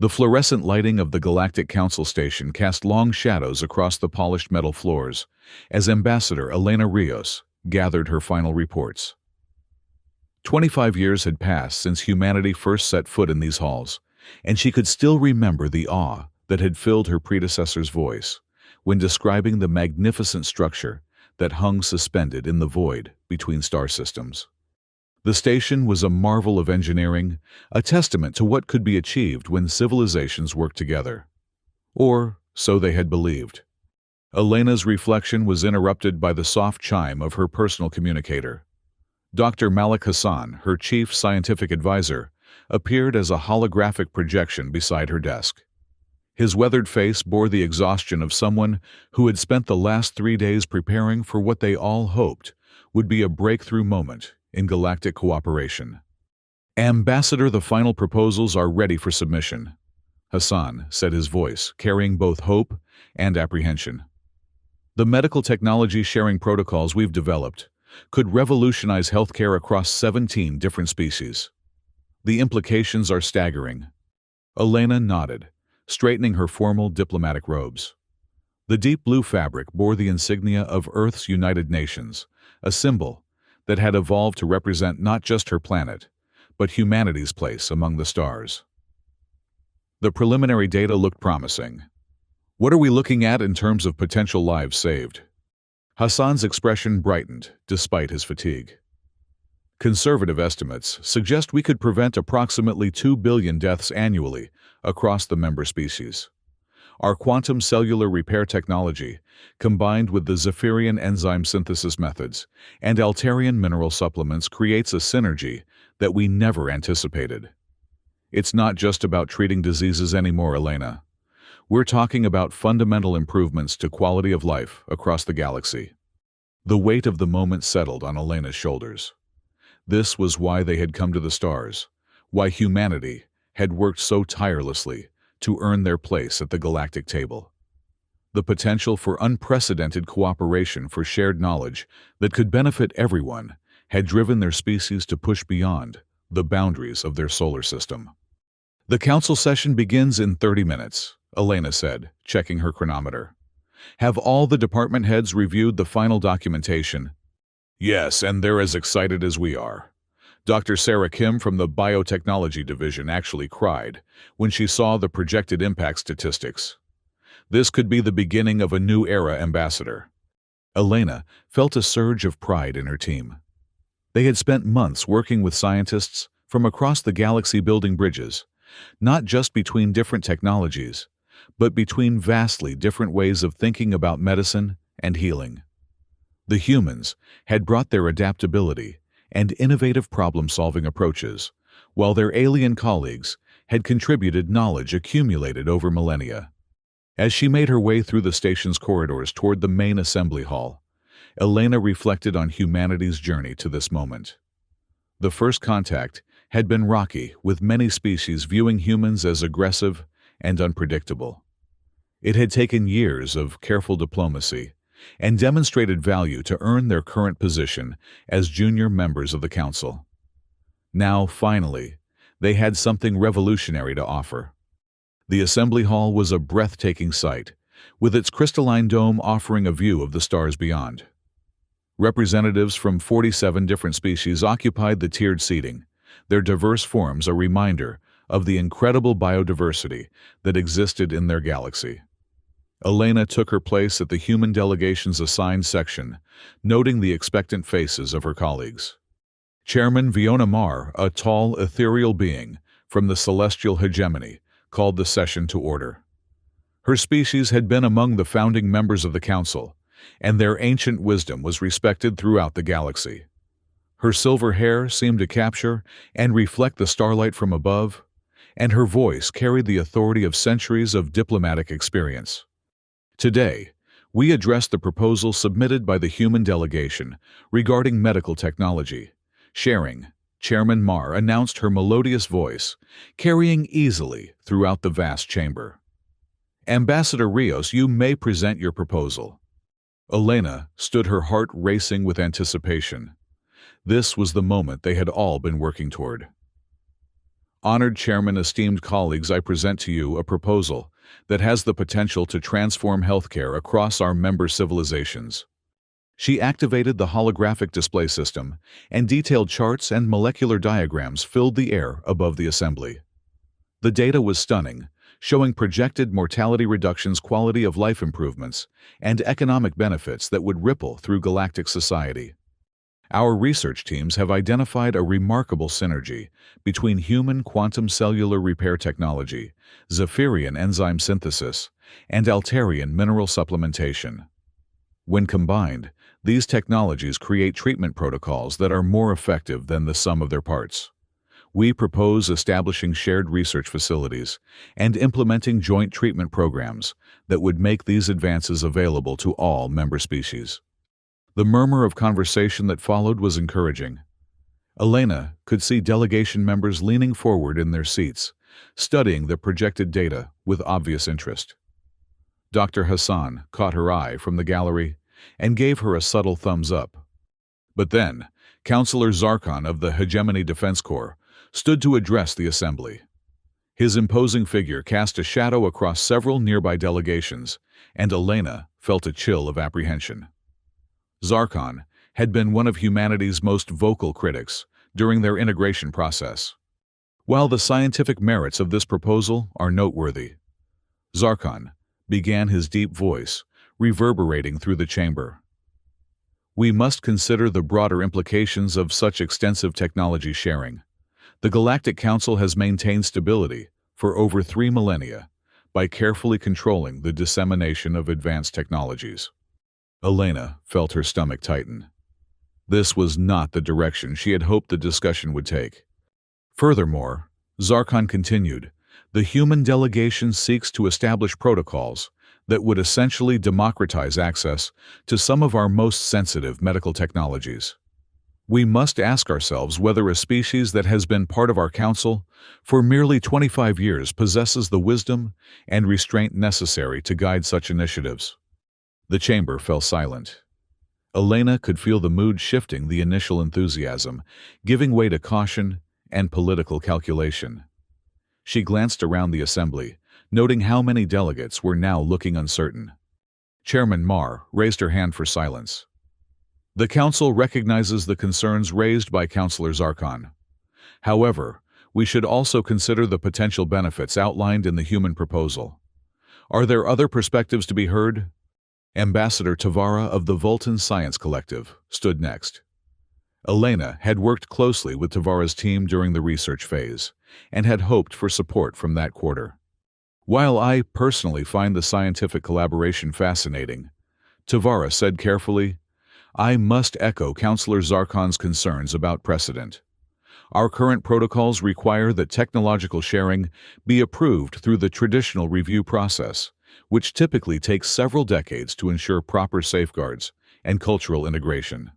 The fluorescent lighting of the Galactic Council station cast long shadows across the polished metal floors as Ambassador Elena Rios gathered her final reports. 25 years had passed since humanity first set foot in these halls, and she could still remember the awe that had filled her predecessor's voice when describing the magnificent structure that hung suspended in the void between star systems. The station was a marvel of engineering, a testament to what could be achieved when civilizations worked together. Or so they had believed. Elena's reflection was interrupted by the soft chime of her personal communicator. Dr. Malik Hassan, her chief scientific advisor, appeared as a holographic projection beside her desk. His weathered face bore the exhaustion of someone who had spent the last 3 days preparing for what they all hoped would be a breakthrough moment in galactic cooperation. Ambassador, the final proposals are ready for submission, Hassan said, his voice carrying both hope and apprehension. The medical technology sharing protocols we've developed could revolutionize healthcare across 17 different species. The implications are staggering. Elena nodded, straightening her formal diplomatic robes. The deep blue fabric bore the insignia of Earth's United Nations, a symbol that had evolved to represent not just her planet, but humanity's place among the stars. The preliminary data looked promising. What are we looking at in terms of potential lives saved? Hassan's expression brightened despite his fatigue. Conservative estimates suggest we could prevent approximately 2 billion deaths annually across the member species. Our quantum cellular repair technology, combined with the Zephyrian enzyme synthesis methods and Altarian mineral supplements, creates a synergy that we never anticipated. It's not just about treating diseases anymore, Elena. We're talking about fundamental improvements to quality of life across the galaxy. The weight of the moment settled on Elena's shoulders. This was why they had come to the stars, why humanity had worked so tirelessly to earn their place at the galactic table. The potential for unprecedented cooperation for shared knowledge that could benefit everyone had driven their species to push beyond the boundaries of their solar system. The council session begins in 30 minutes, Elena said, checking her chronometer. Have all the department heads reviewed the final documentation? Yes, and they're as excited as we are. Dr. Sarah Kim from the Biotechnology Division actually cried when she saw the projected impact statistics. This could be the beginning of a new era, Ambassador. Elena felt a surge of pride in her team. They had spent months working with scientists from across the galaxy building bridges, not just between different technologies, but between vastly different ways of thinking about medicine and healing. The humans had brought their adaptability and innovative problem-solving approaches, while their alien colleagues had contributed knowledge accumulated over millennia. As she made her way through the station's corridors toward the main assembly hall, Elena reflected on humanity's journey to this moment. The first contact had been rocky, with many species viewing humans as aggressive and unpredictable. It had taken years of careful diplomacy and demonstrated value to earn their current position as junior members of the council. Now, finally, they had something revolutionary to offer. The assembly hall was a breathtaking sight, with its crystalline dome offering a view of the stars beyond. Representatives from 47 different species occupied the tiered seating, their diverse forms a reminder of the incredible biodiversity that existed in their galaxy. Elena took her place at the human delegation's assigned section, noting the expectant faces of her colleagues. Chairman Fiona Marr, a tall, ethereal being from the celestial hegemony, called the session to order. Her species had been among the founding members of the council, and their ancient wisdom was respected throughout the galaxy. Her silver hair seemed to capture and reflect the starlight from above, and her voice carried the authority of centuries of diplomatic experience. Today, we address the proposal submitted by the human delegation regarding medical technology. Sharing, Chairman Marr announced, her melodious voice carrying easily throughout the vast chamber. Ambassador Rios, you may present your proposal. Elena stood, her heart racing with anticipation. This was the moment they had all been working toward. Honored Chairman, esteemed colleagues, I present to you a proposal that has the potential to transform healthcare across our member civilizations. She activated the holographic display system, and detailed charts and molecular diagrams filled the air above the assembly. The data was stunning, showing projected mortality reductions, quality of life improvements, and economic benefits that would ripple through galactic society. Our research teams have identified a remarkable synergy between human quantum cellular repair technology, Zephyrian enzyme synthesis, and Altarian mineral supplementation. When combined, these technologies create treatment protocols that are more effective than the sum of their parts. We propose establishing shared research facilities and implementing joint treatment programs that would make these advances available to all member species. The murmur of conversation that followed was encouraging. Elena could see delegation members leaning forward in their seats, studying the projected data with obvious interest. Dr. Hassan caught her eye from the gallery and gave her a subtle thumbs up. But then, Counselor Zarkon of the Hegemony Defense Corps stood to address the assembly. His imposing figure cast a shadow across several nearby delegations, and Elena felt a chill of apprehension. Zarkon had been one of humanity's most vocal critics during their integration process. While the scientific merits of this proposal are noteworthy, Zarkon began, his deep voice reverberating through the chamber. We must consider the broader implications of such extensive technology sharing. The Galactic Council has maintained stability for over 3 millennia by carefully controlling the dissemination of advanced technologies. Elena felt her stomach tighten. This was not the direction she had hoped the discussion would take. Furthermore, Zarkon continued, the human delegation seeks to establish protocols that would essentially democratize access to some of our most sensitive medical technologies. We must ask ourselves whether a species that has been part of our council for merely 25 years possesses the wisdom and restraint necessary to guide such initiatives. The chamber fell silent. Elena could feel the mood shifting, the initial enthusiasm giving way to caution and political calculation. She glanced around the assembly, noting how many delegates were now looking uncertain. Chairman Marr raised her hand for silence. The Council recognizes the concerns raised by Councillor Zarkon. However, we should also consider the potential benefits outlined in the human proposal. Are there other perspectives to be heard? Ambassador Tavara of the Vultan Science Collective stood next. Elena had worked closely with Tavara's team during the research phase and had hoped for support from that quarter. While I personally find the scientific collaboration fascinating, Tavara said carefully, I must echo Councillor Zarkon's concerns about precedent. Our current protocols require that technological sharing be approved through the traditional review process, which typically takes several decades to ensure proper safeguards and cultural integration.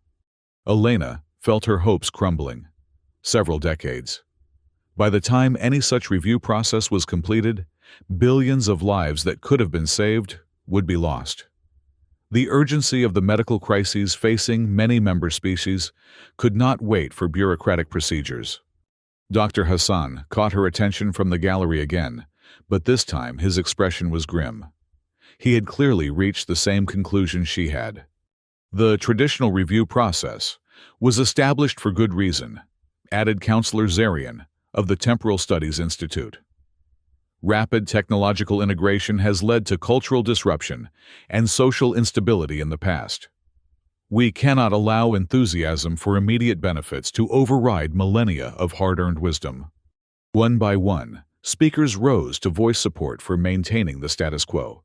Elena felt her hopes crumbling. Several decades. By the time any such review process was completed, billions of lives that could have been saved would be lost. The urgency of the medical crises facing many member species could not wait for bureaucratic procedures. Dr. Hassan caught her attention from the gallery again, but this time his expression was grim. He had clearly reached the same conclusion she had. The traditional review process was established for good reason, added Councillor Zarian of the Temporal Studies Institute. Rapid technological integration has led to cultural disruption and social instability in the past. We cannot allow enthusiasm for immediate benefits to override millennia of hard-earned wisdom. One by one, speakers rose to voice support for maintaining the status quo.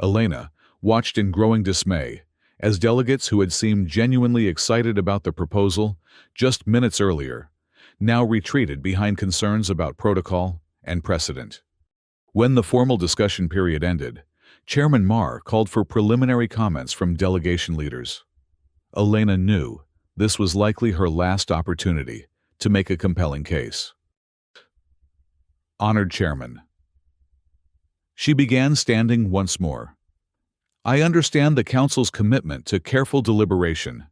Elena watched in growing dismay as delegates who had seemed genuinely excited about the proposal just minutes earlier now retreated behind concerns about protocol and precedent. When the formal discussion period ended, Chairman Marr called for preliminary comments from delegation leaders. Elena knew this was likely her last opportunity to make a compelling case. Honored Chairman. She began, standing once more. I understand the Council's commitment to careful deliberation.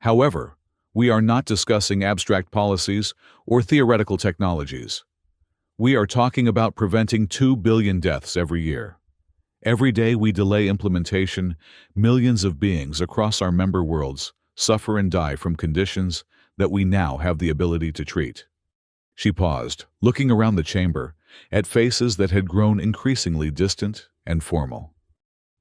However, we are not discussing abstract policies or theoretical technologies. We are talking about preventing 2 billion deaths every year. Every day we delay implementation, millions of beings across our member worlds suffer and die from conditions that we now have the ability to treat. She paused, looking around the chamber, at faces that had grown increasingly distant and formal.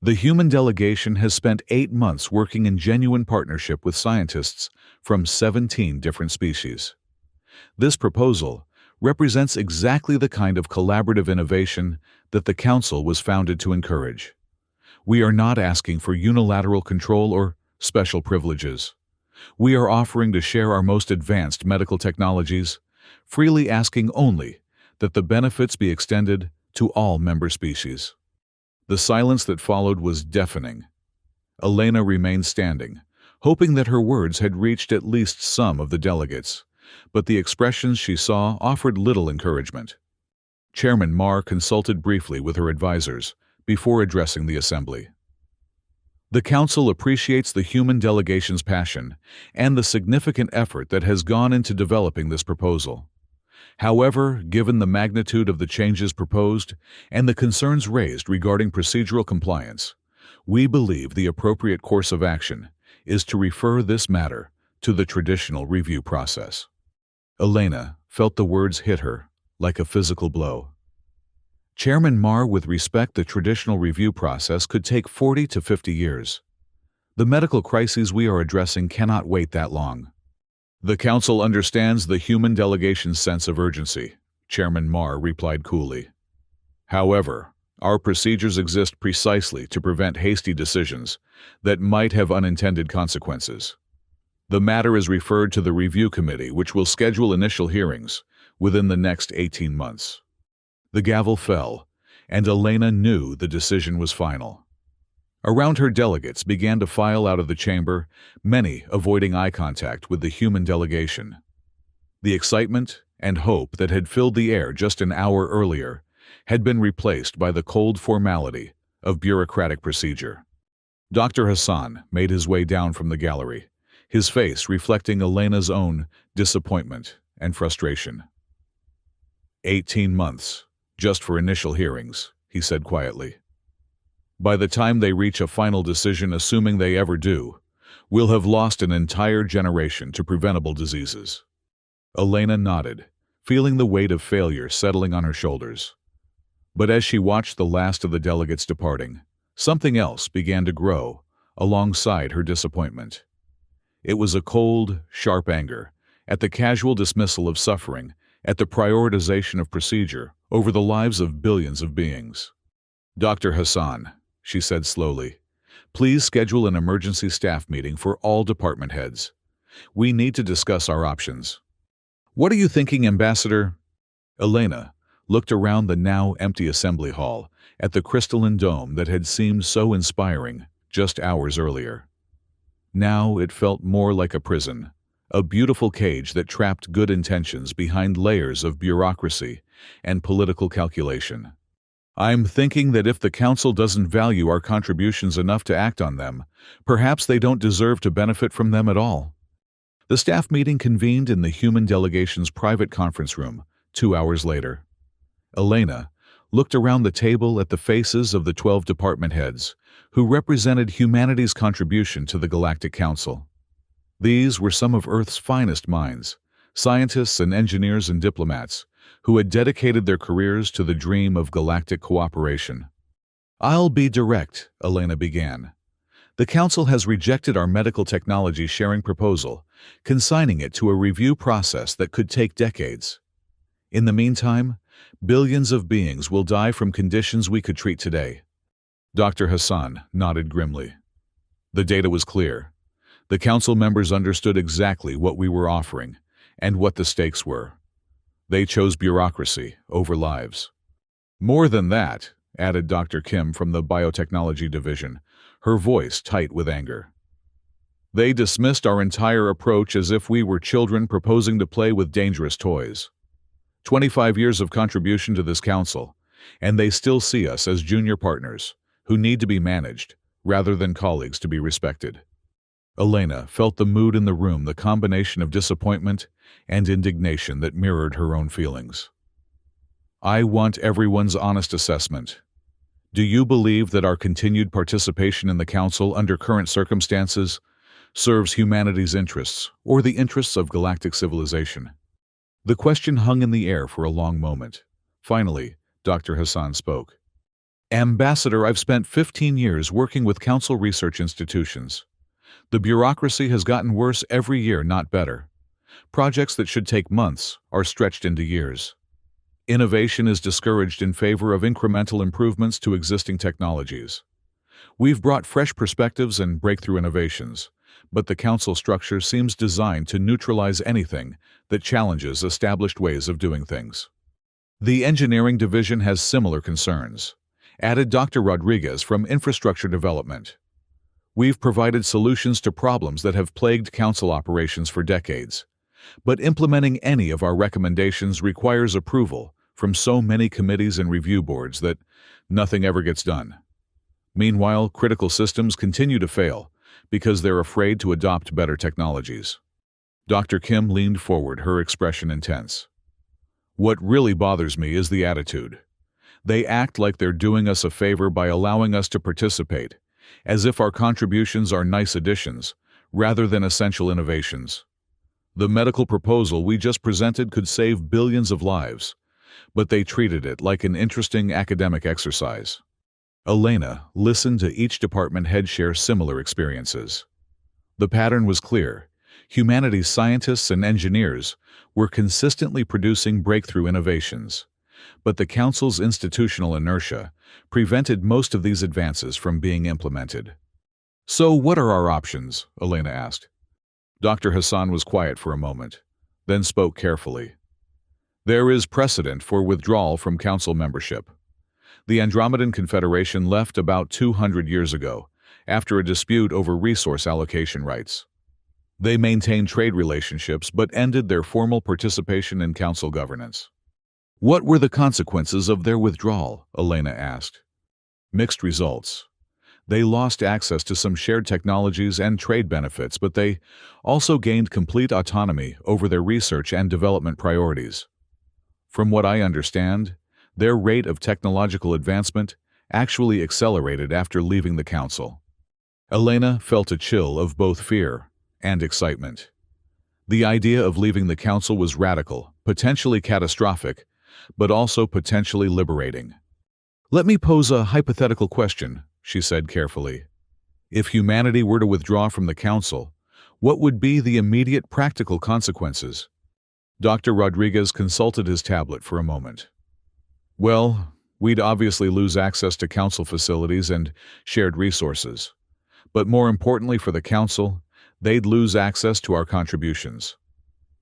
The human delegation has spent 8 months working in genuine partnership with scientists from 17 different species. This proposal represents exactly the kind of collaborative innovation that the Council was founded to encourage. We are not asking for unilateral control or special privileges. We are offering to share our most advanced medical technologies, freely asking only that the benefits be extended to all member species. The silence that followed was deafening. Elena remained standing, hoping that her words had reached at least some of the delegates, but the expressions she saw offered little encouragement. Chairman Marr consulted briefly with her advisors before addressing the assembly. The Council appreciates the human delegation's passion and the significant effort that has gone into developing this proposal. However, given the magnitude of the changes proposed and the concerns raised regarding procedural compliance, we believe the appropriate course of action is to refer this matter to the traditional review process. Elena felt the words hit her like a physical blow. Chairman Marr, with respect, the traditional review process could take 40 to 50 years. The medical crises we are addressing cannot wait that long. The Council understands the human delegation's sense of urgency, Chairman Marr replied coolly. However, our procedures exist precisely to prevent hasty decisions that might have unintended consequences. The matter is referred to the review committee, which will schedule initial hearings within the next 18 months. The gavel fell, and Elena knew the decision was final. Around her, delegates began to file out of the chamber, many avoiding eye contact with the human delegation. The excitement and hope that had filled the air just an hour earlier had been replaced by the cold formality of bureaucratic procedure. Dr. Hassan made his way down from the gallery, his face reflecting Elena's own disappointment and frustration. 18 months, just for initial hearings, he said quietly. By the time they reach a final decision, assuming they ever do, we'll have lost an entire generation to preventable diseases. Elena nodded, feeling the weight of failure settling on her shoulders. But as she watched the last of the delegates departing, something else began to grow alongside her disappointment. It was a cold, sharp anger at the casual dismissal of suffering, at the prioritization of procedure over the lives of billions of beings. Dr. Hassan, she said slowly, please schedule an emergency staff meeting for all department heads. We need to discuss our options. What are you thinking, Ambassador? Elena looked around the now empty assembly hall at the crystalline dome that had seemed so inspiring just hours earlier. Now it felt more like a prison, a beautiful cage that trapped good intentions behind layers of bureaucracy and political calculation. I'm thinking that if the Council doesn't value our contributions enough to act on them, perhaps they don't deserve to benefit from them at all. The staff meeting convened in the human delegation's private conference room 2 hours later. Elena looked around the table at the faces of the 12 department heads who represented humanity's contribution to the Galactic Council. These were some of Earth's finest minds, scientists and engineers and diplomats, who had dedicated their careers to the dream of galactic cooperation. I'll be direct, Elena began. The Council has rejected our medical technology sharing proposal, consigning it to a review process that could take decades. In the meantime, billions of beings will die from conditions we could treat today. Dr. Hassan nodded grimly. The data was clear. The Council members understood exactly what we were offering and what the stakes were. They chose bureaucracy over lives. More than that, added Dr. Kim from the Biotechnology Division, her voice tight with anger. They dismissed our entire approach as if we were children proposing to play with dangerous toys. 25 years of contribution to this council, and they still see us as junior partners who need to be managed rather than colleagues to be respected. Elena felt the mood in the room, the combination of disappointment and indignation that mirrored her own feelings. I want everyone's honest assessment. Do you believe that our continued participation in the Council under current circumstances serves humanity's interests or the interests of galactic civilization? The question hung in the air for a long moment. Finally, Dr. Hassan spoke. Ambassador, I've spent 15 years working with Council research institutions. The bureaucracy has gotten worse every year, not better. Projects that should take months are stretched into years. Innovation is discouraged in favor of incremental improvements to existing technologies. We've brought fresh perspectives and breakthrough innovations, but the Council structure seems designed to neutralize anything that challenges established ways of doing things. The engineering division has similar concerns, added Dr. Rodriguez from Infrastructure Development. We've provided solutions to problems that have plagued Council operations for decades, but implementing any of our recommendations requires approval from so many committees and review boards that nothing ever gets done. Meanwhile, critical systems continue to fail because they're afraid to adopt better technologies. Dr. Kim leaned forward, her expression intense. What really bothers me is the attitude. They act like they're doing us a favor by allowing us to participate, as if our contributions are nice additions, rather than essential innovations. The medical proposal we just presented could save billions of lives, but they treated it like an interesting academic exercise. Elena listened to each department head share similar experiences. The pattern was clear. Humanity's scientists and engineers were consistently producing breakthrough innovations, but the Council's institutional inertia prevented most of these advances from being implemented. So what are our options? Elena asked. Dr. Hassan was quiet for a moment, then spoke carefully. There is precedent for withdrawal from Council membership. The Andromedan Confederation left about 200 years ago, after a dispute over resource allocation rights. They maintained trade relationships but ended their formal participation in Council governance. What were the consequences of their withdrawal? Elena asked. Mixed results. They lost access to some shared technologies and trade benefits, but they also gained complete autonomy over their research and development priorities. From what I understand, their rate of technological advancement actually accelerated after leaving the Council. Elena felt a chill of both fear and excitement. The idea of leaving the Council was radical, potentially catastrophic, but also potentially liberating. Let me pose a hypothetical question, she said carefully. If humanity were to withdraw from the Council, what would be the immediate practical consequences? Dr. Rodriguez consulted his tablet for a moment. Well, we'd obviously lose access to Council facilities and shared resources. But more importantly for the Council, they'd lose access to our contributions.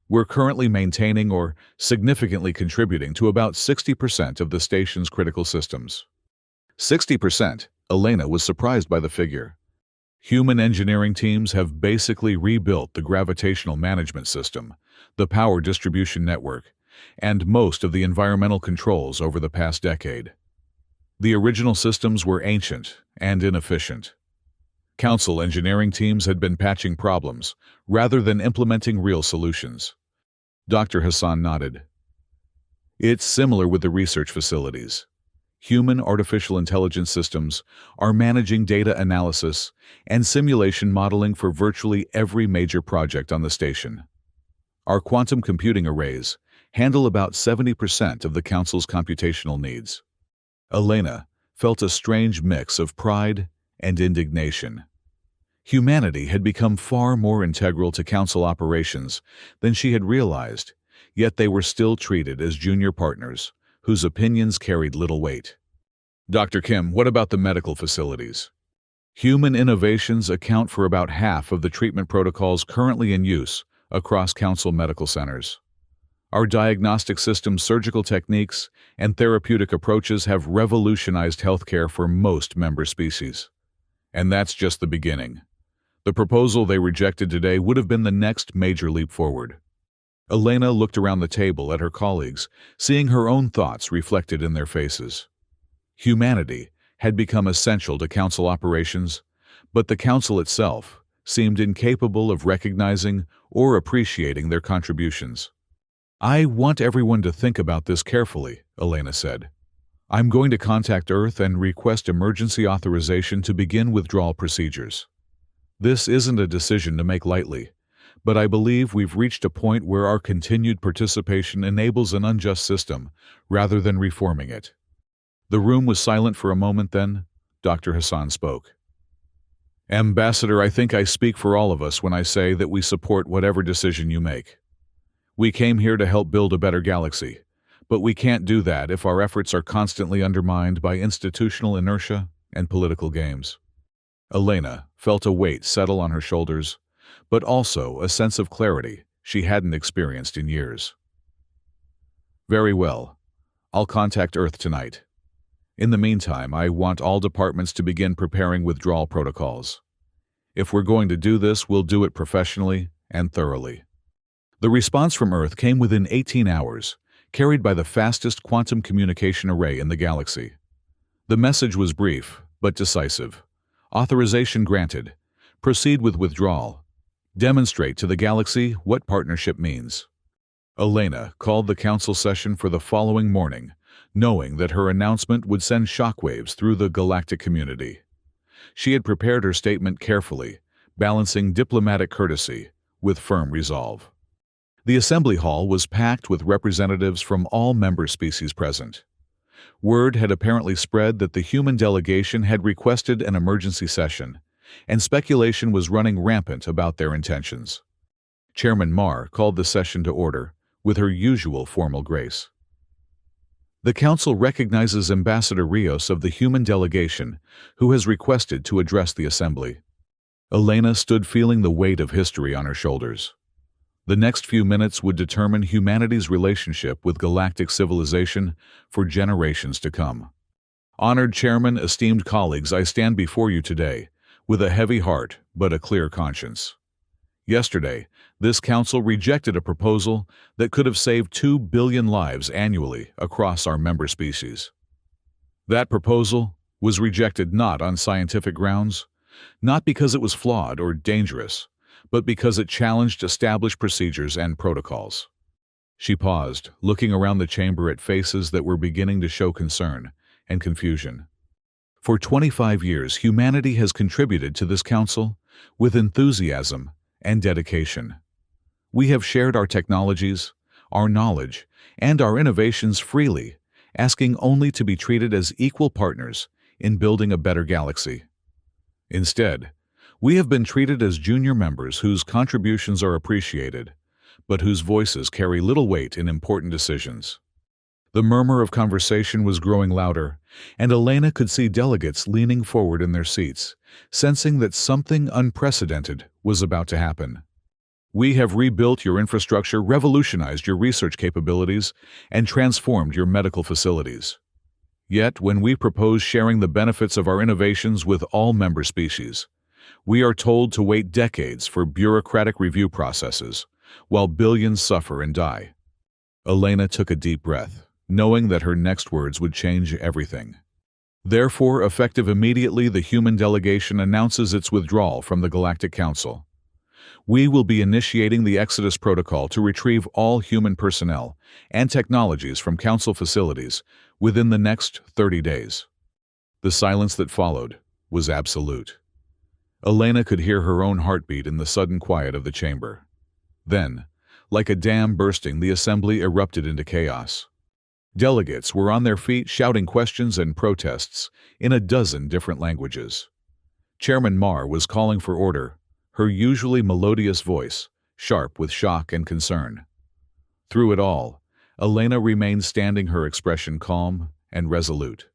We're currently maintaining or significantly contributing to about 60% of the station's critical systems. 60%? Elena was surprised by the figure. Human engineering teams have basically rebuilt the gravitational management system, the power distribution network, and most of the environmental controls over the past decade. The original systems were ancient and inefficient. Council engineering teams had been patching problems rather than implementing real solutions. Dr. Hassan nodded. It's similar with the research facilities. Human artificial intelligence systems are managing data analysis and simulation modeling for virtually every major project on the station. Our quantum computing arrays handle about 70% of the Council's computational needs. Elena felt a strange mix of pride and indignation. Humanity had become far more integral to Council operations than she had realized, yet they were still treated as junior partners whose opinions carried little weight. Dr. Kim, what about the medical facilities? Human innovations account for about half of the treatment protocols currently in use across Council medical centers. Our diagnostic system, surgical techniques, and therapeutic approaches have revolutionized healthcare for most member species. And that's just the beginning. The proposal they rejected today would have been the next major leap forward. Elena looked around the table at her colleagues, seeing her own thoughts reflected in their faces. Humanity had become essential to Council operations, but the Council itself seemed incapable of recognizing or appreciating their contributions. I want everyone to think about this carefully, Elena said. I'm going to contact Earth and request emergency authorization to begin withdrawal procedures. This isn't a decision to make lightly, but I believe we've reached a point where our continued participation enables an unjust system rather than reforming it. The room was silent for a moment, then Dr. Hassan spoke. Ambassador, I think I speak for all of us when I say that we support whatever decision you make. We came here to help build a better galaxy, but we can't do that if our efforts are constantly undermined by institutional inertia and political games. Elena felt a weight settle on her shoulders, but also a sense of clarity she hadn't experienced in years. Very well. I'll contact Earth tonight. In the meantime, I want all departments to begin preparing withdrawal protocols. If we're going to do this, we'll do it professionally and thoroughly. The response from Earth came within 18 hours, carried by the fastest quantum communication array in the galaxy. The message was brief, but decisive. Authorization granted. Proceed with withdrawal. Demonstrate to the galaxy what partnership means. Elena called the council session for the following morning, knowing that her announcement would send shockwaves through the galactic community. She had prepared her statement carefully, balancing diplomatic courtesy with firm resolve. The assembly hall was packed with representatives from all member species present. Word had apparently spread that the human delegation had requested an emergency session, and speculation was running rampant about their intentions. Chairman Marr called the session to order, with her usual formal grace. The Council recognizes Ambassador Rios of the human delegation, who has requested to address the Assembly. Elena stood feeling the weight of history on her shoulders. The next few minutes would determine humanity's relationship with galactic civilization for generations to come. Honored Chairman, esteemed colleagues, I stand before you today with a heavy heart but a clear conscience. Yesterday, this Council rejected a proposal that could have saved 2 billion lives annually across our member species. That proposal was rejected not on scientific grounds, not because it was flawed or dangerous, but because it challenged established procedures and protocols. She paused, looking around the chamber at faces that were beginning to show concern and confusion. For 25 years, humanity has contributed to this Council with enthusiasm and dedication. We have shared our technologies, our knowledge, and our innovations freely, asking only to be treated as equal partners in building a better galaxy. Instead, we have been treated as junior members whose contributions are appreciated, but whose voices carry little weight in important decisions. The murmur of conversation was growing louder, and Elena could see delegates leaning forward in their seats, sensing that something unprecedented was about to happen. We have rebuilt your infrastructure, revolutionized your research capabilities, and transformed your medical facilities. Yet, when we propose sharing the benefits of our innovations with all member species, we are told to wait decades for bureaucratic review processes, while billions suffer and die. Elena took a deep breath, knowing that her next words would change everything. Therefore, effective immediately, the human delegation announces its withdrawal from the Galactic Council. We will be initiating the Exodus Protocol to retrieve all human personnel and technologies from Council facilities within the next 30 days. The silence that followed was absolute. Elena could hear her own heartbeat in the sudden quiet of the chamber. Then, like a dam bursting, the assembly erupted into chaos. Delegates were on their feet shouting questions and protests in a dozen different languages. Chairman Marr was calling for order, her usually melodious voice sharp with shock and concern. Through it all, Elena remained standing, her expression calm and resolute.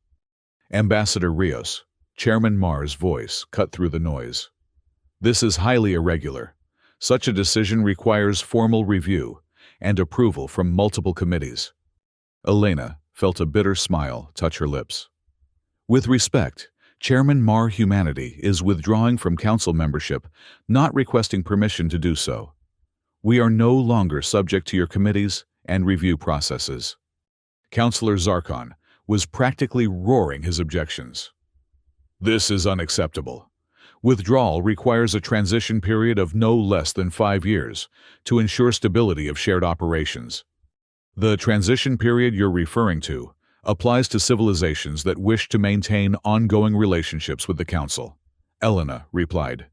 Ambassador Rios, Chairman Marr's voice cut through the noise. This is highly irregular. Such a decision requires formal review and approval from multiple committees. Elena felt a bitter smile touch her lips. With respect, Chairman Marr, humanity is withdrawing from Council membership, not requesting permission to do so. We are no longer subject to your committees and review processes. Councillor Zarkon was practically roaring his objections. This is unacceptable. Withdrawal requires a transition period of no less than 5 years to ensure stability of shared operations. The transition period you're referring to applies to civilizations that wish to maintain ongoing relationships with the Council, Elena replied.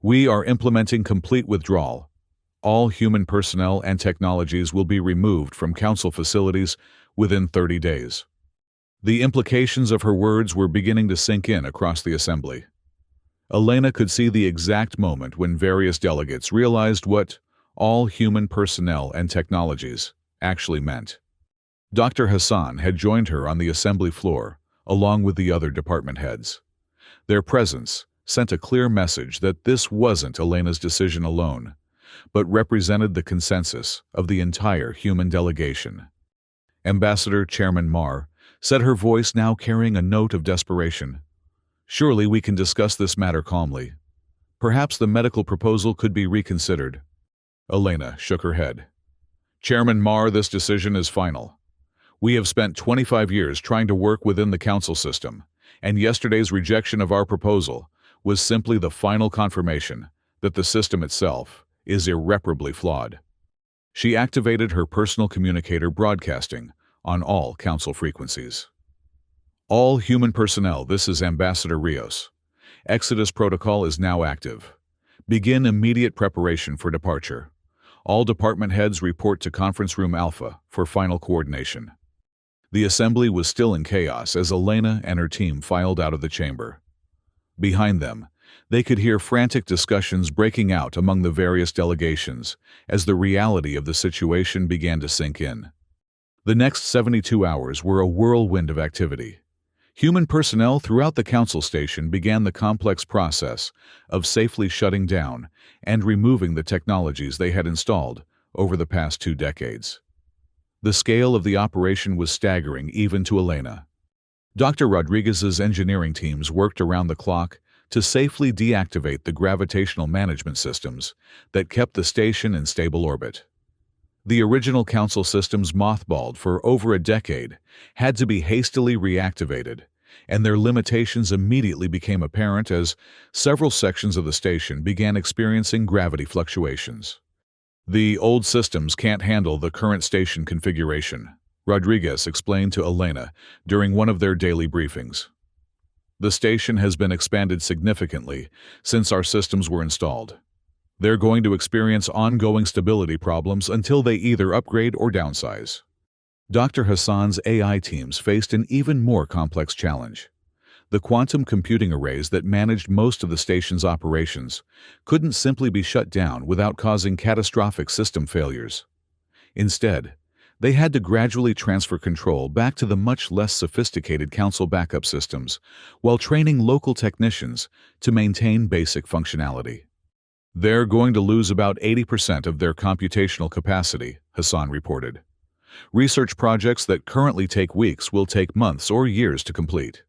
We are implementing complete withdrawal. All human personnel and technologies will be removed from Council facilities within 30 days. The implications of her words were beginning to sink in across the assembly. Elena could see the exact moment when various delegates realized what all human personnel and technologies actually meant. Dr. Hassan had joined her on the assembly floor, along with the other department heads. Their presence sent a clear message that this wasn't Elena's decision alone, but represented the consensus of the entire human delegation. Ambassador Chairman Marr said, her voice now carrying a note of desperation. Surely we can discuss this matter calmly. Perhaps the medical proposal could be reconsidered. Elena shook her head. Chairman Marr, this decision is final. We have spent 25 years trying to work within the Council system, and yesterday's rejection of our proposal was simply the final confirmation that the system itself is irreparably flawed. She activated her personal communicator, broadcasting on all Council frequencies. All human personnel, this is Ambassador Rios. Exodus protocol is now active. Begin immediate preparation for departure. All department heads report to Conference Room Alpha for final coordination. The assembly was still in chaos as Elena and her team filed out of the chamber. Behind them, they could hear frantic discussions breaking out among the various delegations as the reality of the situation began to sink in. The next 72 hours were a whirlwind of activity. Human personnel throughout the Council station began the complex process of safely shutting down and removing the technologies they had installed over the past 2 decades. The scale of the operation was staggering even to Elena. Dr. Rodriguez's engineering teams worked around the clock to safely deactivate the gravitational management systems that kept the station in stable orbit. The original Council systems, mothballed for over a decade, had to be hastily reactivated, and their limitations immediately became apparent as several sections of the station began experiencing gravity fluctuations. The old systems can't handle the current station configuration, Rodriguez explained to Elena during one of their daily briefings. The station has been expanded significantly since our systems were installed. They're going to experience ongoing stability problems until they either upgrade or downsize. Dr. Hassan's AI teams faced an even more complex challenge. The quantum computing arrays that managed most of the station's operations couldn't simply be shut down without causing catastrophic system failures. Instead, they had to gradually transfer control back to the much less sophisticated Council backup systems while training local technicians to maintain basic functionality. They're going to lose about 80% of their computational capacity, Hassan reported. Research projects that currently take weeks will take months or years to complete.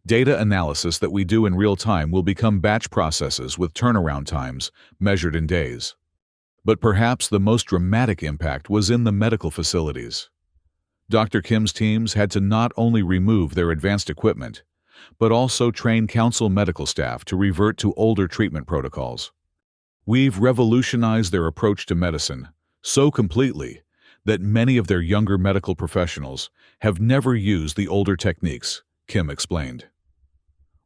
Data analysis that we do in real time will become batch processes with turnaround times measured in days. But perhaps the most dramatic impact was in the medical facilities. Dr. Kim's teams had to not only remove their advanced equipment, but also train Council medical staff to revert to older treatment protocols. We've revolutionized their approach to medicine so completely that many of their younger medical professionals have never used the older techniques, Kim explained.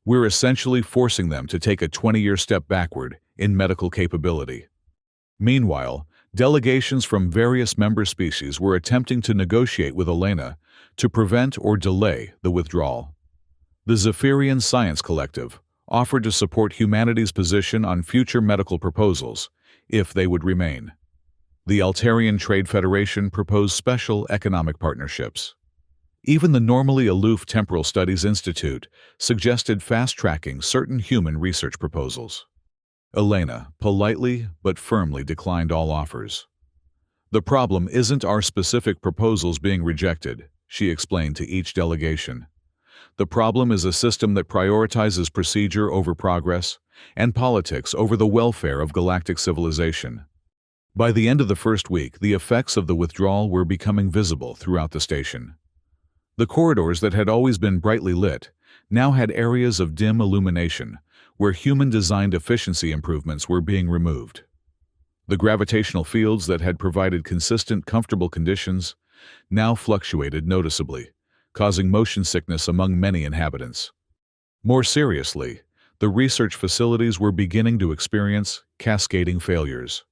We're essentially forcing them to take a 20-year step backward in medical capability. Meanwhile, delegations from various member species were attempting to negotiate with Elena to prevent or delay the withdrawal. The Zephyrian Science Collective offered to support humanity's position on future medical proposals if they would remain. The Altarian Trade Federation proposed special economic partnerships. Even the normally aloof Temporal Studies Institute suggested fast-tracking certain human research proposals. Elena politely but firmly declined all offers. The problem isn't our specific proposals being rejected, she explained to each delegation. The problem is a system that prioritizes procedure over progress and politics over the welfare of galactic civilization. By the end of the first week, the effects of the withdrawal were becoming visible throughout the station. The corridors that had always been brightly lit now had areas of dim illumination where human-designed efficiency improvements were being removed. The gravitational fields that had provided consistent, comfortable conditions now fluctuated noticeably, causing motion sickness among many inhabitants. More seriously, the research facilities were beginning to experience cascading failures.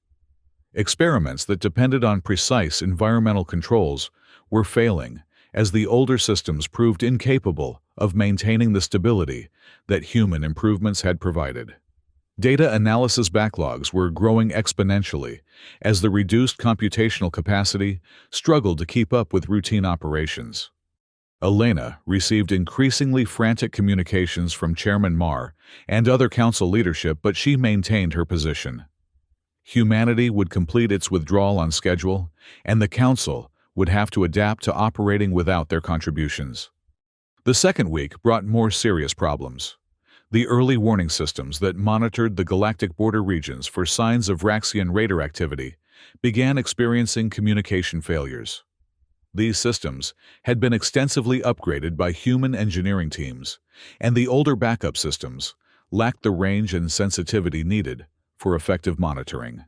Experiments that depended on precise environmental controls were failing, as the older systems proved incapable of maintaining the stability that human improvements had provided. Data analysis backlogs were growing exponentially as the reduced computational capacity struggled to keep up with routine operations. Elena received increasingly frantic communications from Chairman Marr and other council leadership, but she maintained her position. Humanity would complete its withdrawal on schedule, and the council would have to adapt to operating without their contributions. The second week brought more serious problems. The early warning systems that monitored the galactic border regions for signs of Vraxian raider activity began experiencing communication failures. These systems had been extensively upgraded by human engineering teams, and the older backup systems lacked the range and sensitivity needed for effective monitoring.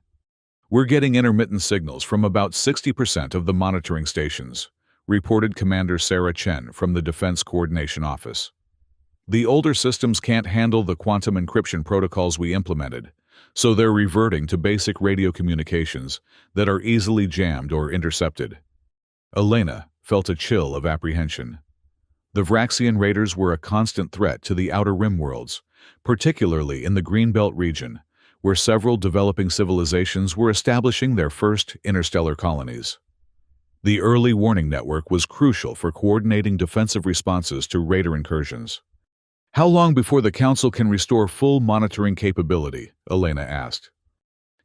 "We're getting intermittent signals from about 60% of the monitoring stations," reported Commander Sarah Chen from the Defense Coordination Office. "The older systems can't handle the quantum encryption protocols we implemented, so they're reverting to basic radio communications that are easily jammed or intercepted." Elena felt a chill of apprehension. The Vraxian raiders were a constant threat to the Outer Rim worlds, particularly in the Greenbelt region, where several developing civilizations were establishing their first interstellar colonies. The early warning network was crucial for coordinating defensive responses to raider incursions. "How long before the Council can restore full monitoring capability?" Elena asked.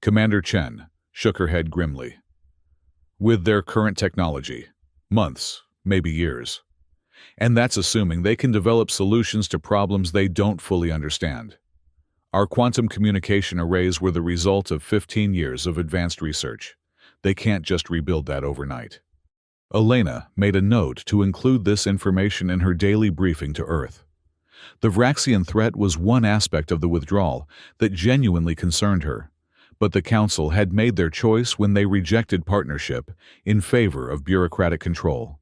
Commander Chen shook her head grimly. "With their current technology, months, maybe years. And that's assuming they can develop solutions to problems they don't fully understand. Our quantum communication arrays were the result of 15 years of advanced research. They can't just rebuild that overnight." Elena made a note to include this information in her daily briefing to Earth. The Vraxian threat was one aspect of the withdrawal that genuinely concerned her, but the Council had made their choice when they rejected partnership in favor of bureaucratic control.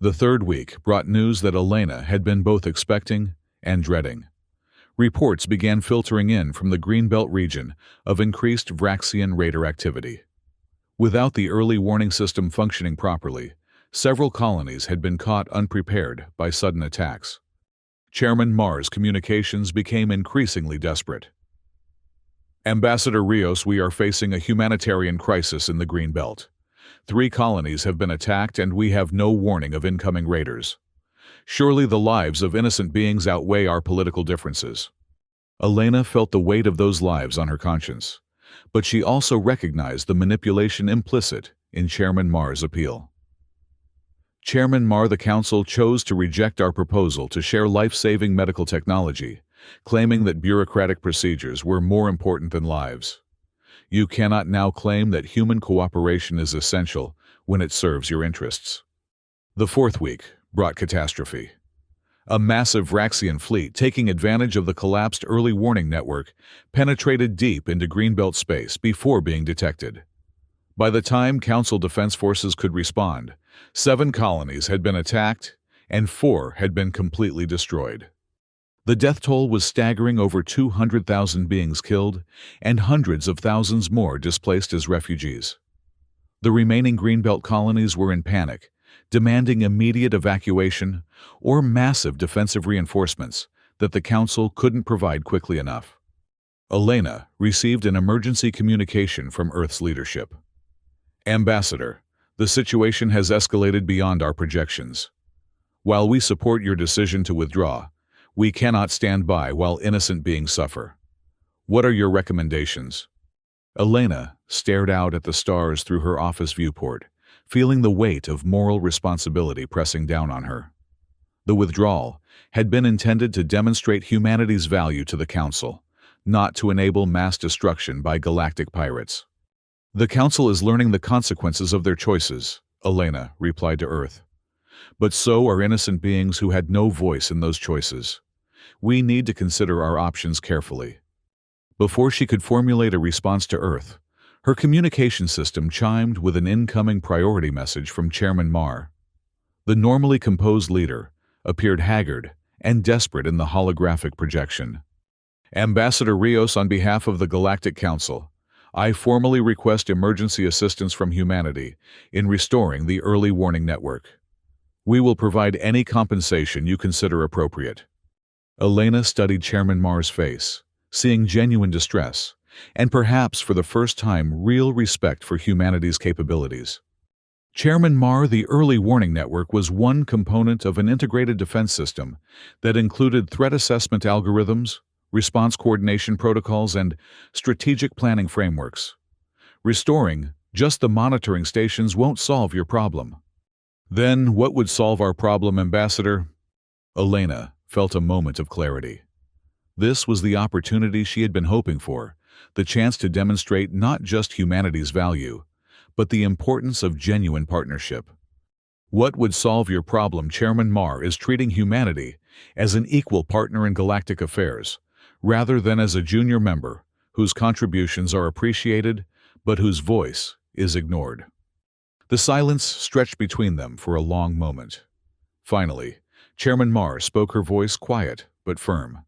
The third week brought news that Elena had been both expecting and dreading. Reports began filtering in from the Greenbelt region of increased Vraxian raider activity. Without the early warning system functioning properly, several colonies had been caught unprepared by sudden attacks. Chairman Marr's communications became increasingly desperate. "Ambassador Rios, we are facing a humanitarian crisis in the Greenbelt. 3 colonies have been attacked and we have no warning of incoming raiders. Surely the lives of innocent beings outweigh our political differences." Elena felt the weight of those lives on her conscience, but she also recognized the manipulation implicit in Chairman Marr's appeal. "Chairman Marr, the Council chose to reject our proposal to share life-saving medical technology, claiming that bureaucratic procedures were more important than lives. You cannot now claim that human cooperation is essential when it serves your interests." The fourth week brought catastrophe. A massive Vraxian fleet, taking advantage of the collapsed early warning network, penetrated deep into Greenbelt space before being detected. By the time Council defense forces could respond, 7 colonies had been attacked and 4 had been completely destroyed. The death toll was staggering: over 200,000 beings killed and hundreds of thousands more displaced as refugees. The remaining Greenbelt colonies were in panic, demanding immediate evacuation or massive defensive reinforcements that the Council couldn't provide quickly enough. Elena received an emergency communication from Earth's leadership. "Ambassador, the situation has escalated beyond our projections. While we support your decision to withdraw, we cannot stand by while innocent beings suffer. What are your recommendations?" Elena stared out at the stars through her office viewport, feeling the weight of moral responsibility pressing down on her. The withdrawal had been intended to demonstrate humanity's value to the Council, not to enable mass destruction by galactic pirates. "The Council is learning the consequences of their choices," Elena replied to Earth. "But so are innocent beings who had no voice in those choices. We need to consider our options carefully." Before she could formulate a response to Earth, Her communication system chimed with an incoming priority message from Chairman Marr. The normally composed leader appeared haggard and desperate in the holographic projection. Ambassador Rios, on behalf of the Galactic Council, I formally request emergency assistance from humanity in restoring the early warning network. We will provide any compensation you consider appropriate. Elena studied Chairman Marr's face, seeing genuine distress, and perhaps for the first time real respect for humanity's capabilities. Chairman Marr, the early warning network was one component of an integrated defense system that included threat assessment algorithms, response coordination protocols, and strategic planning frameworks. Restoring just the monitoring stations won't solve your problem. Then what would solve our problem, Ambassador? Elena felt a moment of clarity. This was the opportunity she had been hoping for, the chance to demonstrate not just humanity's value, but the importance of genuine partnership. What would solve your problem? Chairman Marr is treating humanity as an equal partner in galactic affairs, rather than as a junior member whose contributions are appreciated but whose voice is ignored. The silence stretched between them for a long moment. Finally, Chairman Marr spoke, her voice quiet but firm.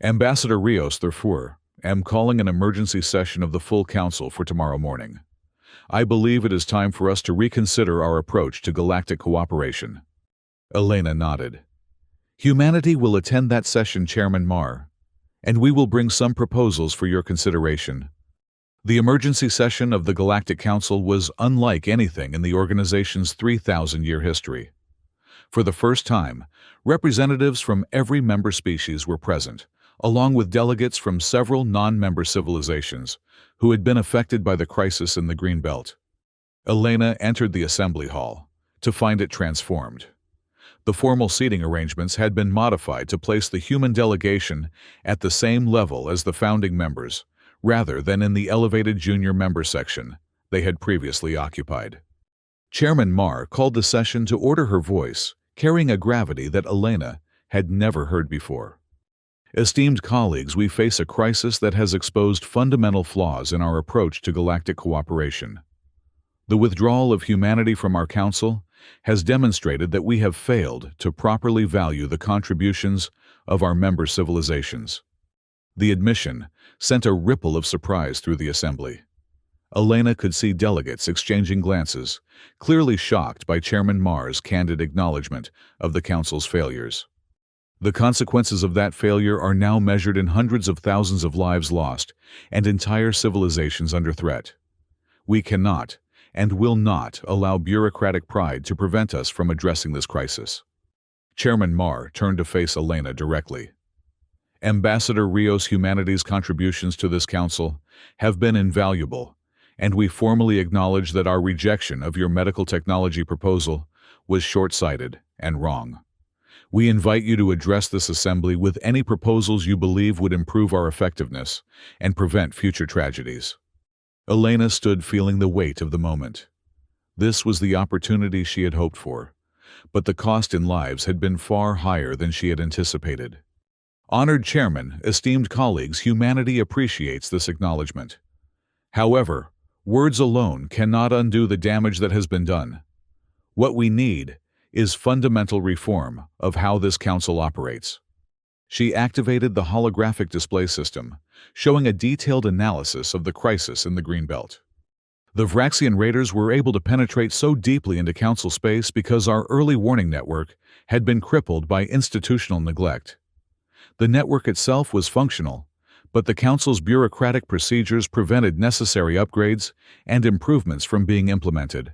Ambassador Rios, therefore, am calling an emergency session of the full council for tomorrow morning. I believe it is time for us to reconsider our approach to galactic cooperation. Elena nodded. Humanity will attend that session, Chairman Marr, and we will bring some proposals for your consideration. The emergency session of the Galactic Council was unlike anything in the organization's 3,000-year history. For the first time, representatives from every member species were present, along with delegates from several non-member civilizations who had been affected by the crisis in the Greenbelt. Elena entered the assembly hall to find it transformed. The formal seating arrangements had been modified to place the human delegation at the same level as the founding members, rather than in the elevated junior member section they had previously occupied. Chairman Marr called the session to order, her voice carrying a gravity that Elena had never heard before. Esteemed colleagues, we face a crisis that has exposed fundamental flaws in our approach to galactic cooperation. The withdrawal of humanity from our council has demonstrated that we have failed to properly value the contributions of our member civilizations. The admission sent a ripple of surprise through the assembly. Elena could see delegates exchanging glances, clearly shocked by Chairman Marr's candid acknowledgement of the council's failures. The consequences of that failure are now measured in hundreds of thousands of lives lost and entire civilizations under threat. We cannot and will not allow bureaucratic pride to prevent us from addressing this crisis. Chairman Marr turned to face Elena directly. Ambassador Rios, humanity's contributions to this council have been invaluable, and we formally acknowledge that our rejection of your medical technology proposal was short-sighted and wrong. We invite you to address this assembly with any proposals you believe would improve our effectiveness and prevent future tragedies. Elena stood feeling the weight of the moment. This was the opportunity she had hoped for, but the cost in lives had been far higher than she had anticipated. Honored Chairman, esteemed colleagues, humanity appreciates this acknowledgement. However, words alone cannot undo the damage that has been done. What we need is fundamental reform of how this council operates. She activated the holographic display system, showing a detailed analysis of the crisis in the Greenbelt. The Vraxian raiders were able to penetrate so deeply into council space because our early warning network had been crippled by institutional neglect. The network itself was functional, but the council's bureaucratic procedures prevented necessary upgrades and improvements from being implemented.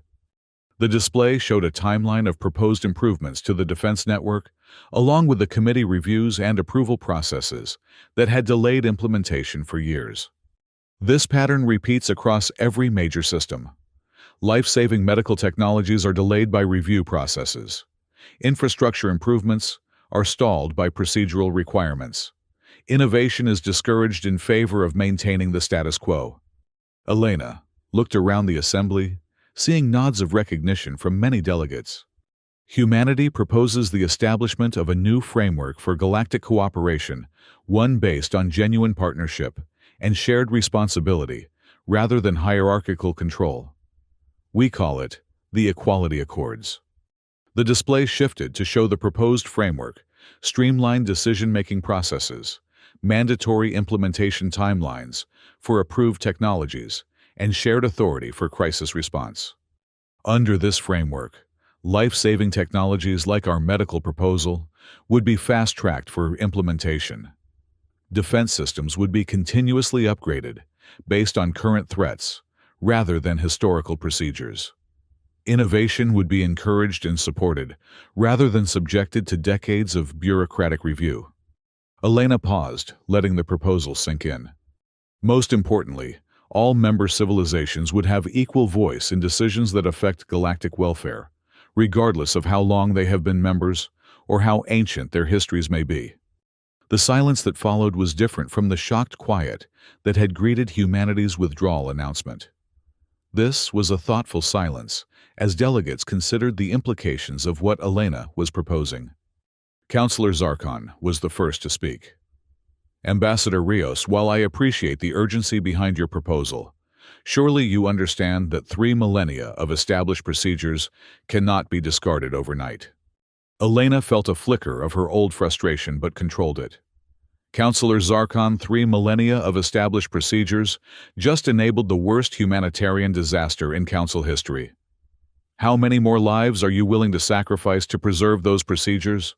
The display showed a timeline of proposed improvements to the defense network, along with the committee reviews and approval processes that had delayed implementation for years. This pattern repeats across every major system. Life-saving medical technologies are delayed by review processes. Infrastructure improvements are stalled by procedural requirements. Innovation is discouraged in favor of maintaining the status quo. Elena looked around the assembly, seeing nods of recognition from many delegates. Humanity proposes the establishment of a new framework for galactic cooperation, one based on genuine partnership and shared responsibility, rather than hierarchical control. We call it the Equality Accords. The display shifted to show the proposed framework, streamlined decision-making processes, mandatory implementation timelines for approved technologies, and shared authority for crisis response. Under this framework, life-saving technologies like our medical proposal would be fast-tracked for implementation. Defense systems would be continuously upgraded based on current threats rather than historical procedures. Innovation would be encouraged and supported rather than subjected to decades of bureaucratic review. Elena paused, letting the proposal sink in. Most importantly, all member civilizations would have equal voice in decisions that affect galactic welfare, regardless of how long they have been members or how ancient their histories may be. The silence that followed was different from the shocked quiet that had greeted humanity's withdrawal announcement. This was a thoughtful silence, as delegates considered the implications of what Elena was proposing. Councillor Zarkon was the first to speak. Ambassador Rios, while I appreciate the urgency behind your proposal, surely you understand that 3 millennia of established procedures cannot be discarded overnight. Elena felt a flicker of her old frustration but controlled it. Councillor Zarkon, 3 millennia of established procedures just enabled the worst humanitarian disaster in Council history. How many more lives are you willing to sacrifice to preserve those procedures?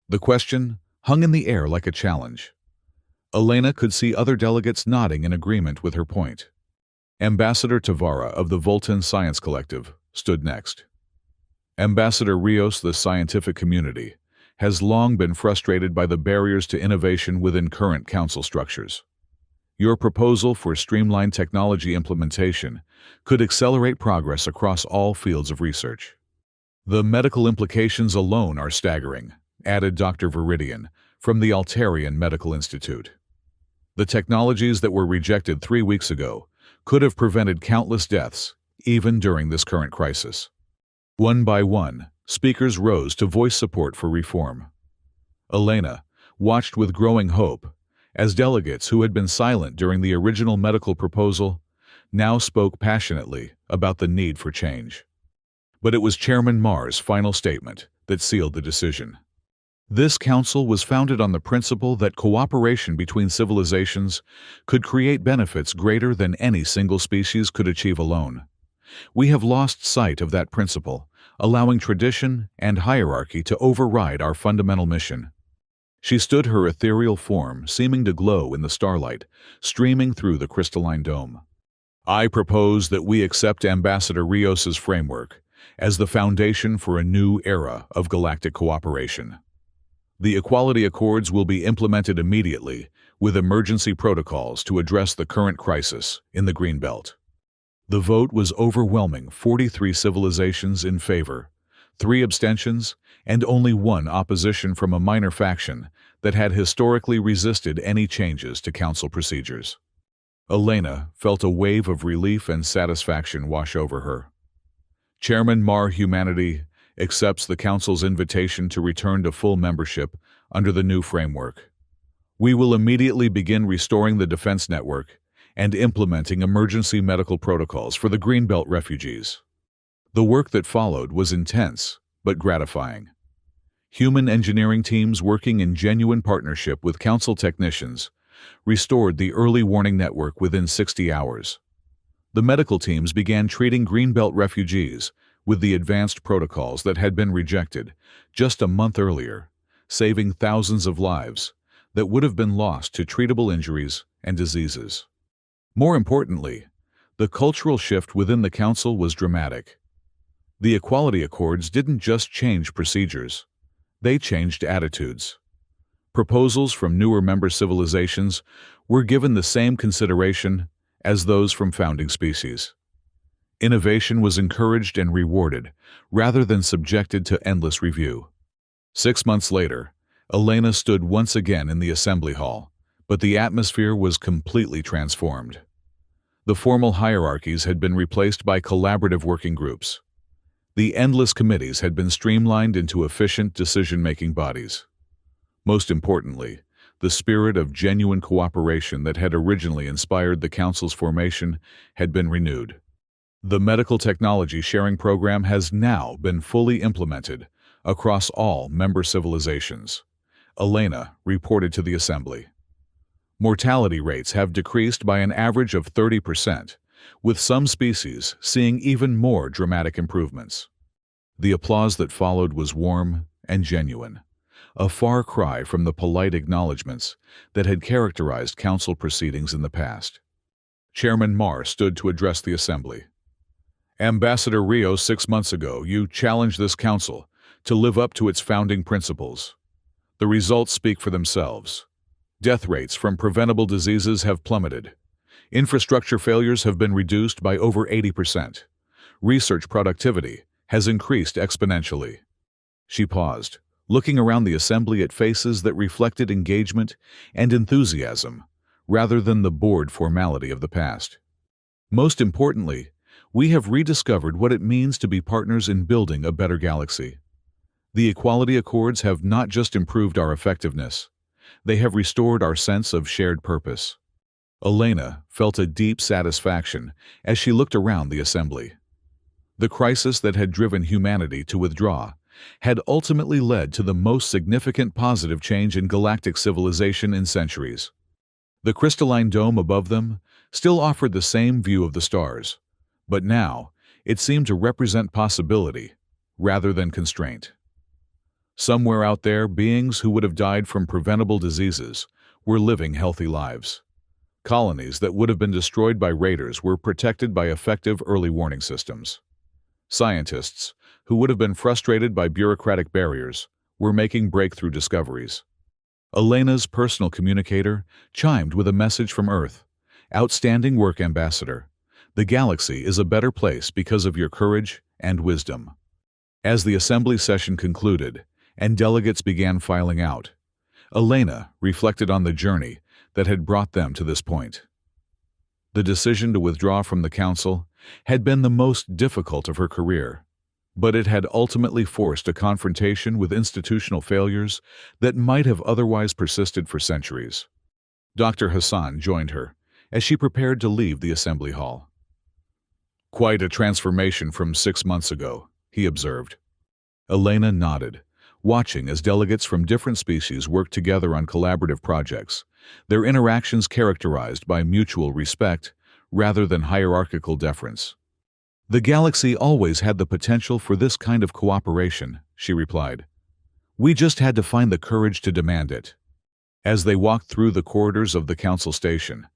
The question hung in the air like a challenge. Elena could see other delegates nodding in agreement with her point. Ambassador Tavara of the Voltan Science Collective stood next. Ambassador Rios, the scientific community, has long been frustrated by the barriers to innovation within current council structures. Your proposal for streamlined technology implementation could accelerate progress across all fields of research. The medical implications alone are staggering, added Dr. Viridian from the Altarian Medical Institute. The technologies that were rejected 3 weeks ago could have prevented countless deaths, even during this current crisis. One by one, speakers rose to voice support for reform. Elena watched with growing hope as delegates who had been silent during the original medical proposal now spoke passionately about the need for change. But it was Chairman Marr's final statement that sealed the decision. This council was founded on the principle that cooperation between civilizations could create benefits greater than any single species could achieve alone. We have lost sight of that principle, allowing tradition and hierarchy to override our fundamental mission. She stood, her ethereal form seeming to glow in the starlight, streaming through the crystalline dome. I propose that we accept Ambassador Rios's framework as the foundation for a new era of galactic cooperation. The Equality Accords will be implemented immediately with emergency protocols to address the current crisis in the Greenbelt. The vote was overwhelming, 43 civilizations in favor, 3 abstentions, and only 1 opposition from a minor faction that had historically resisted any changes to council procedures. Elena felt a wave of relief and satisfaction wash over her. Chairman Marr, humanity accepts the Council's invitation to return to full membership under the new framework. We will immediately begin restoring the defense network and implementing emergency medical protocols for the Greenbelt refugees. The work that followed was intense, but gratifying. Human engineering teams working in genuine partnership with Council technicians restored the early warning network within 60 hours. The medical teams began treating Greenbelt refugees with the advanced protocols that had been rejected just a month earlier, saving thousands of lives that would have been lost to treatable injuries and diseases. More importantly, the cultural shift within the Council was dramatic. The Equality Accords didn't just change procedures, they changed attitudes. Proposals from newer member civilizations were given the same consideration as those from founding species. Innovation was encouraged and rewarded, rather than subjected to endless review. 6 months later, Elena stood once again in the assembly hall, but the atmosphere was completely transformed. The formal hierarchies had been replaced by collaborative working groups. The endless committees had been streamlined into efficient decision-making bodies. Most importantly, The spirit of genuine cooperation that had originally inspired the Council's formation had been renewed. The medical technology sharing program has now been fully implemented across all member civilizations. Elena reported to the Assembly. Mortality rates have decreased by an average of 30%, with some species seeing even more dramatic improvements. The applause that followed was warm and genuine, a far cry from the polite acknowledgments that had characterized Council proceedings in the past. Chairman Marr stood to address the Assembly. Ambassador Rios, 6 months ago, you challenged this Council to live up to its founding principles. The results speak for themselves. Death rates from preventable diseases have plummeted. Infrastructure failures have been reduced by over 80%. Research productivity has increased exponentially. She paused, looking around the Assembly at faces that reflected engagement and enthusiasm, rather than the bored formality of the past. Most importantly, we have rediscovered what it means to be partners in building a better galaxy. The Equality Accords have not just improved our effectiveness, they have restored our sense of shared purpose. Elena felt a deep satisfaction as she looked around the Assembly. The crisis that had driven humanity to withdraw had ultimately led to the most significant positive change in galactic civilization in centuries. The crystalline dome above them still offered the same view of the stars, but now it seemed to represent possibility rather than constraint. Somewhere out there, beings who would have died from preventable diseases were living healthy lives. Colonies that would have been destroyed by raiders were protected by effective early warning systems. Scientists, who would have been frustrated by bureaucratic barriers, were making breakthrough discoveries. Elena's personal communicator chimed with a message from Earth. Outstanding work, Ambassador. The galaxy is a better place because of your courage and wisdom. As the Assembly session concluded and delegates began filing out, Elena reflected on the journey that had brought them to this point. The decision to withdraw from the Council had been the most difficult of her career, but it had ultimately forced a confrontation with institutional failures that might have otherwise persisted for centuries. Dr. Hassan joined her as she prepared to leave the Assembly Hall. Quite a transformation from 6 months ago, he observed. Elena nodded, watching as delegates from different species worked together on collaborative projects, their interactions characterized by mutual respect rather than hierarchical deference. The galaxy always had the potential for this kind of cooperation, she replied. We just had to find the courage to demand it. As they walked through the corridors of the Council station,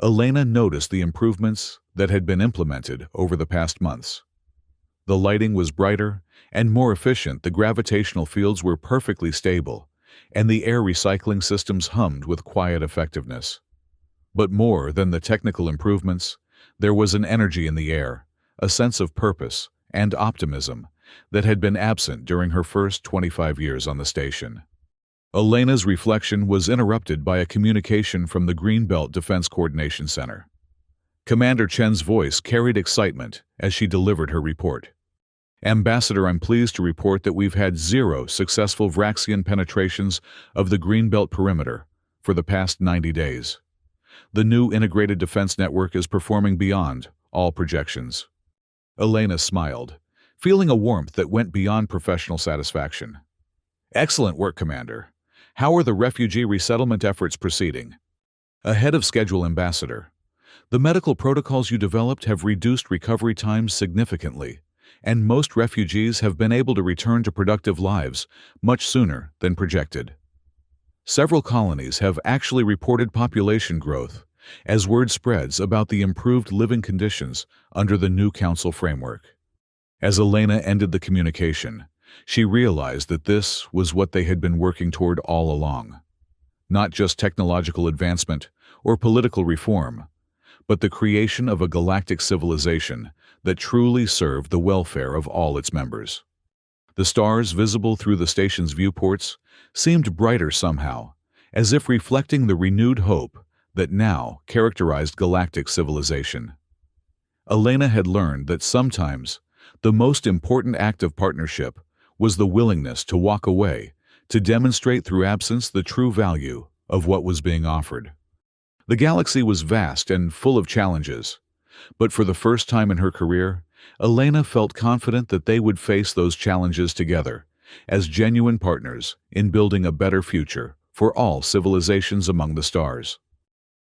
Elena noticed the improvements that had been implemented over the past months. The lighting was brighter and more efficient, the gravitational fields were perfectly stable, and the air recycling systems hummed with quiet effectiveness. But more than the technical improvements, there was an energy in the air, a sense of purpose and optimism that had been absent during her first 25 years on the station. Elena's reflection was interrupted by a communication from the Greenbelt Defense Coordination Center. Commander Chen's voice carried excitement as she delivered her report. Ambassador, I'm pleased to report that we've had 0 successful Vraxian penetrations of the Greenbelt perimeter for the past 90 days. The new integrated defense network is performing beyond all projections. Elena smiled, feeling a warmth that went beyond professional satisfaction. Excellent work, Commander. How are the refugee resettlement efforts proceeding? Ahead of schedule, Ambassador. The medical protocols you developed have reduced recovery times significantly, and most refugees have been able to return to productive lives much sooner than projected. Several colonies have actually reported population growth as word spreads about the improved living conditions under the new Council framework. As Elena ended the communication, she realized that this was what they had been working toward all along. Not just technological advancement or political reform, but the creation of a galactic civilization that truly served the welfare of all its members. The stars visible through the station's viewports seemed brighter somehow, as if reflecting the renewed hope that now characterized galactic civilization. Elena had learned that sometimes the most important act of partnership was the willingness to walk away, to demonstrate through absence the true value of what was being offered. The galaxy was vast and full of challenges, but for the first time in her career, Elena felt confident that they would face those challenges together, as genuine partners in building a better future for all civilizations among the stars.